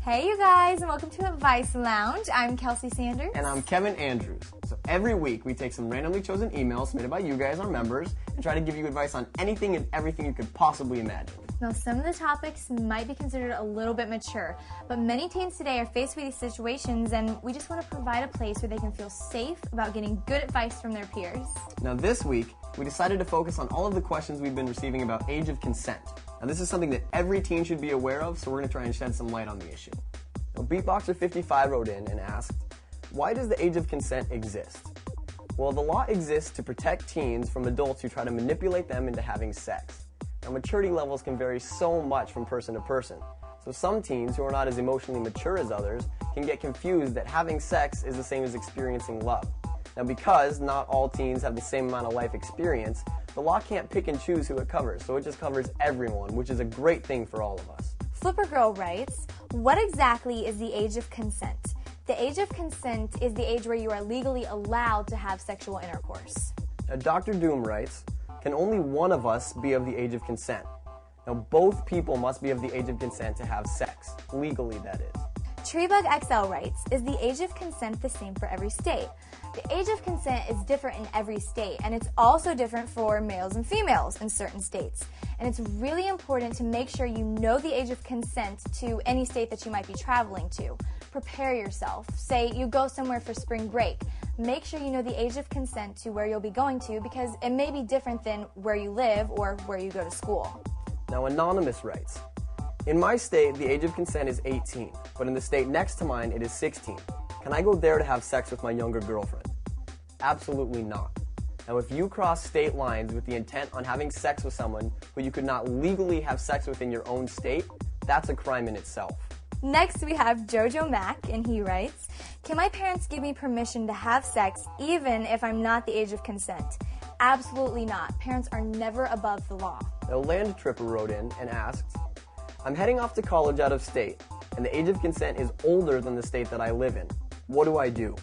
Hey you guys, and welcome to Advice Lounge. I'm Kelsey Sanders. And I'm Kevin Andrews. So every week we take some randomly chosen emails submitted by you guys, our members, and try to give you advice on anything and everything you could possibly imagine. Now some of the topics might be considered a little bit mature, but many teens today are faced with these situations, and we just want to provide a place where they can feel safe about getting good advice from their peers. Now this week, we decided to focus on all of the questions we've been receiving about age of consent. Now this is something that every teen should be aware of, so we're going to try and shed some light on the issue. Now, Beatboxer55 wrote in and asked, why does the age of consent exist? Well, the law exists to protect teens from adults who try to manipulate them into having sex. Now, maturity levels can vary so much from person to person. So some teens who are not as emotionally mature as others can get confused that having sex is the same as experiencing love. Now, because not all teens have the same amount of life experience, the law can't pick and choose who it covers, so it just covers everyone, which is a great thing for all of us. Flipper Girl writes, what exactly is the age of consent? The age of consent is the age where you are legally allowed to have sexual intercourse. Now, Dr. Doom writes, can only one of us be of the age of consent? Now, both people must be of the age of consent to have sex, legally that is. Treebug XL writes, is the age of consent the same for every state? The age of consent is different in every state, and it's also different for males and females in certain states. And it's really important to make sure you know the age of consent to any state that you might be traveling to. Prepare yourself. Say you go somewhere for spring break. Make sure you know the age of consent to where you'll be going to, because it may be different than where you live or where you go to school. Now, Anonymous writes, in my state, the age of consent is 18, but in the state next to mine, it is 16. Can I go there to have sex with my younger girlfriend? Absolutely not. Now, if you cross state lines with the intent on having sex with someone who you could not legally have sex with in your own state, that's a crime in itself. Next, we have Jojo Mack, and he writes, can my parents give me permission to have sex even if I'm not the age of consent? Absolutely not. Parents are never above the law. Now, Land Tripper wrote in and asked, I'm heading off to college out of state, and the age of consent is older than the state that I live in. What do I do?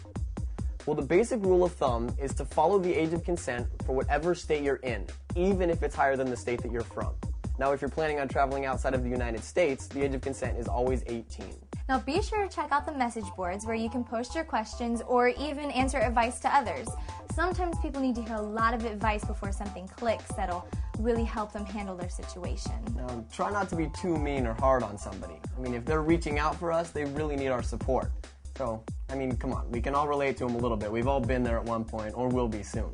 Well, the basic rule of thumb is to follow the age of consent for whatever state you're in, even if it's higher than the state that you're from. Now, if you're planning on traveling outside of the United States, the age of consent is always 18. Now be sure to check out the message boards where you can post your questions or even answer advice to others. Sometimes people need to hear a lot of advice before something clicks that'll really help them handle their situation. Now, try not to be too mean or hard on somebody. I mean, if they're reaching out for us, they really need our support. So, I mean, come on, we can all relate to them a little bit. We've all been there at one point, or will be soon.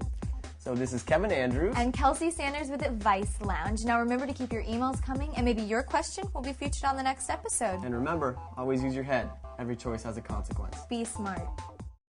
So this is Kevin Andrews. And Kelsey Sanders with Advice Lounge. Now remember to keep your emails coming, and maybe your question will be featured on the next episode. And remember, always use your head. Every choice has a consequence. Be smart.